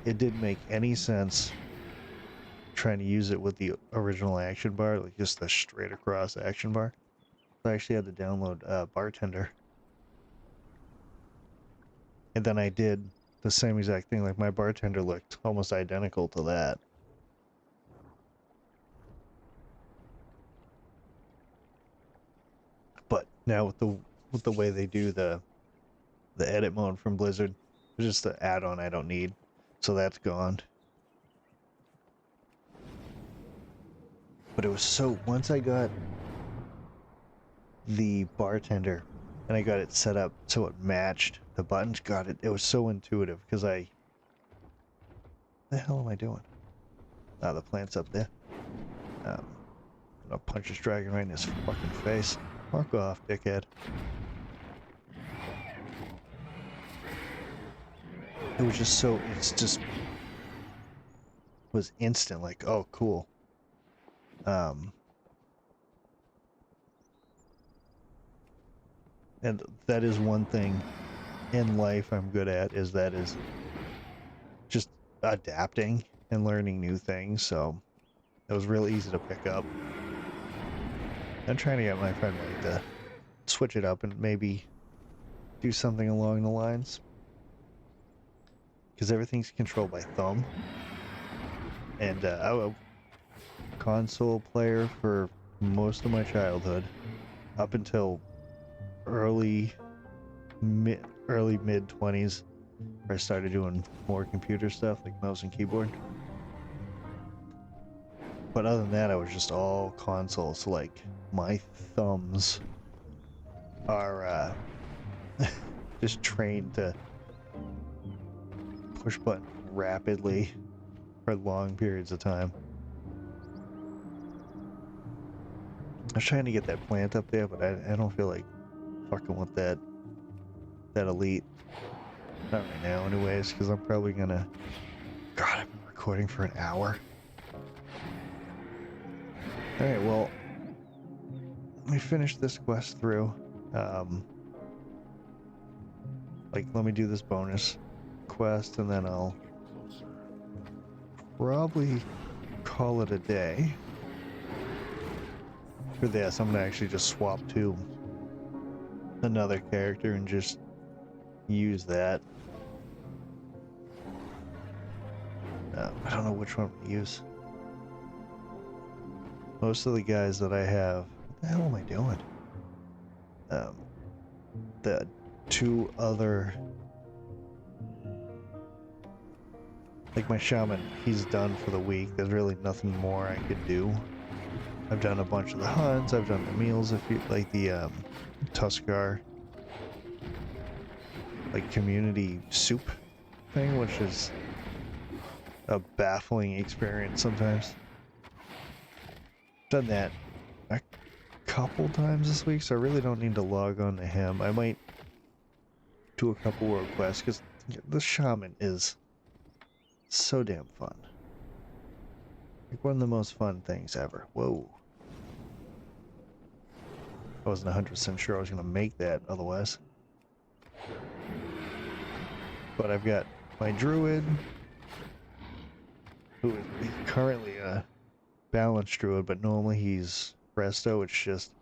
It didn't make any sense trying to use it with the original action bar, like just the straight across action bar. So I actually had to download Bartender. And then I did the same exact thing, like my Bartender looked almost identical to that. But now with the way they do the edit mode from Blizzard, it's just the add-on I don't need. So that's gone. But it was so, once I got the Bartender and I got it set up so it matched the buttons, it was so intuitive because what the hell am I doing? Ah, the plant's up there. I'm gonna punch this dragon right in his fucking face. Fuck off, dickhead. It was just so, was instant, like, oh, cool. And that is one thing in life I'm good at, is just adapting and learning new things, so it was real easy to pick up. I'm trying to get my friend like to switch it up and maybe do something along the lines, because everything's controlled by thumb, and I was a console player for most of my childhood, up until early mid 20s, where I started doing more computer stuff like mouse and keyboard. But other than that, I was just all consoles. So like my thumbs are just trained to push button rapidly for long periods of time. I was trying to get that plant up there, but I don't feel like fucking with that elite. Not right now anyways, because I'm probably gonna... God, I've been recording for an hour. Alright, well, let me finish this quest through. Let me do this bonus quest, and then I'll probably call it a day. for this, I'm gonna actually just swap to another character and just use that. I don't know which one to use. Most of the guys that I have, what the hell am I doing? The two other, like my shaman, he's done for the week. There's really nothing more I could do. I've done a bunch of the hunts, I've done the meals, if you like the Tuskar like community soup thing, which is a baffling experience sometimes. Done that a couple times this week, so I really don't need to log on to him. I might do a couple world quests because the shaman is so damn fun. Like one of the most fun things ever. Whoa. I wasn't 100% sure I was going to make that otherwise. But I've got my druid, who is currently a balanced druid, but normally he's resto. It's just,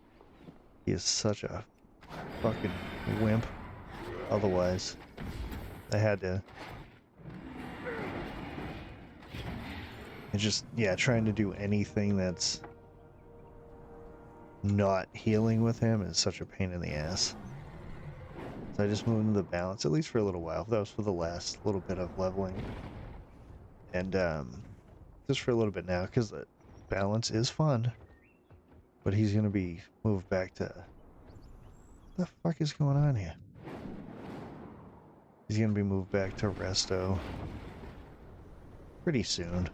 he is such a fucking wimp otherwise. I had to... It's just, yeah, trying to do anything that's not healing with him is such a pain in the ass. So I just moved into the balance, at least for a little while. That was for the last little bit of leveling. And just for a little bit now, because the balance is fun. But he's going to be moved back to... What the fuck is going on here? He's going to be moved back to resto pretty soon.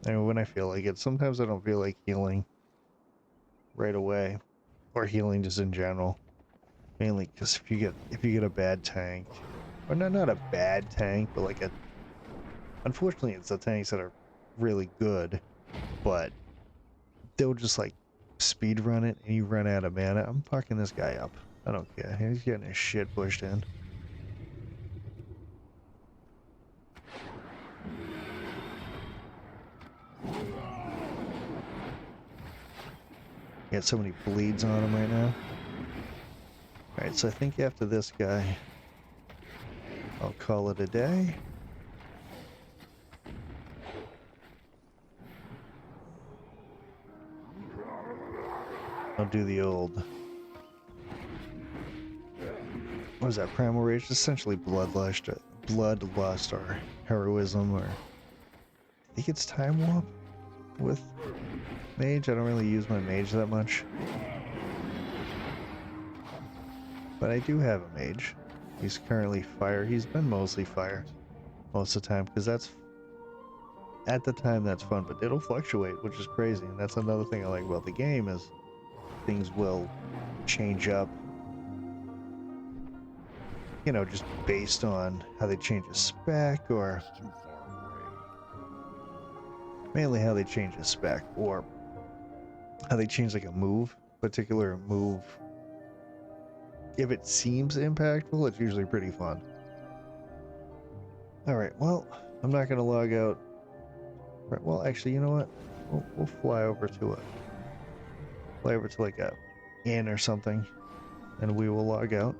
And when I feel like it. Sometimes I don't feel like healing right away, or healing just in general. Mainly because if you get a bad tank, or not a bad tank, but like a, unfortunately it's the tanks that are really good, but they'll just like speed run it and you run out of mana. I'm fucking this guy up. I don't care. He's getting his shit pushed in. Got so many bleeds on him right now. Alright, so I think after this guy, I'll call it a day. I'll do the old... What is that? Primal Rage? Essentially Bloodlust or Heroism, or... I think it's Time Warp with Mage. I don't really use my Mage that much. But I do have a Mage. He's currently Fire. He's been mostly Fire most of the time, because that's... At the time, that's fun, but it'll fluctuate, which is crazy. And that's another thing I like about the game, is things will change up. You know, just based on how they change a spec, or... Mainly how they change a spec, or how they change like a move, particular move. If it seems impactful, it's usually pretty fun. Alright, well, I'm not going to log out. Right, well, actually, you know what? We'll fly over to like a inn or something, and we will log out.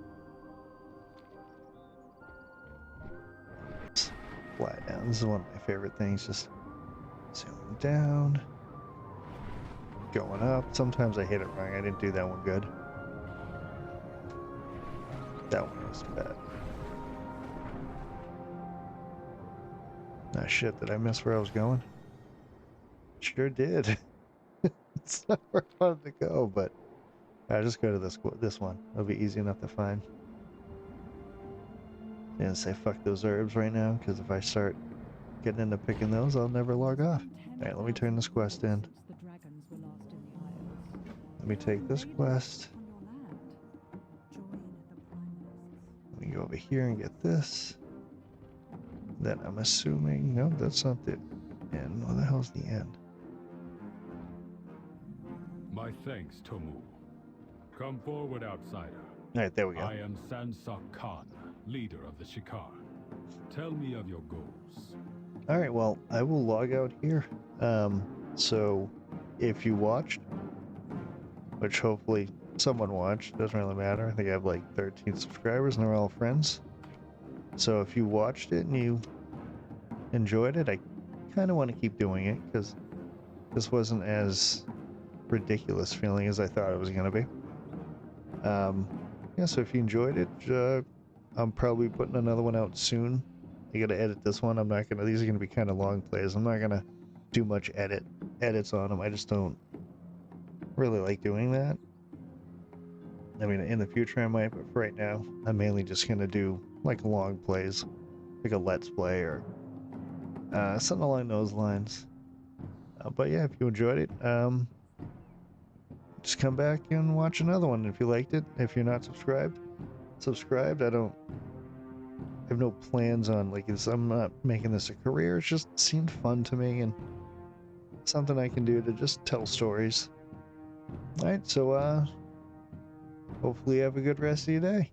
Fly down. This is one of my favorite things, just zooming down, going up. Sometimes I hit it wrong. I didn't do that one good. That one was bad. Ah, shit, did I miss where I was going? Sure did. It's not where I wanted to go, but I'll just go to this one. It'll be easy enough to find. I'm gonna say fuck those herbs right now, because if I start getting into picking those, I'll never log off. Alright, let me turn this quest in. Let me take this quest. Let me go over here and get this. Then I'm assuming... No, that's not the end. What the hell's the end?
My thanks, Tomu. Come forward, outsider.
Alright, there we go.
I am Sansa Khan, leader of the Shikar. Tell me of your goals.
Alright, well, I will log out here. So, if you watched, which hopefully someone watched. Doesn't really matter. I think I have like 13 subscribers and they're all friends. So if you watched it and you enjoyed it, I kind of want to keep doing it because this wasn't as ridiculous feeling as I thought it was going to be. Yeah, so if you enjoyed it, I'm probably putting another one out soon. I gotta edit this one. I'm not gonna, these are gonna be kind of long plays. I'm not gonna do much edits on them. I just don't really like doing that. I mean, in the future I might, but for right now, I'm mainly just gonna do like long plays, like a let's play or something along those lines. But yeah, if you enjoyed it, just come back and watch another one if you liked it. If you're not subscribed. I have no plans on like this. I'm not making this a career. It just seemed fun to me and something I can do to just tell stories. All right, so hopefully you have a good rest of your day.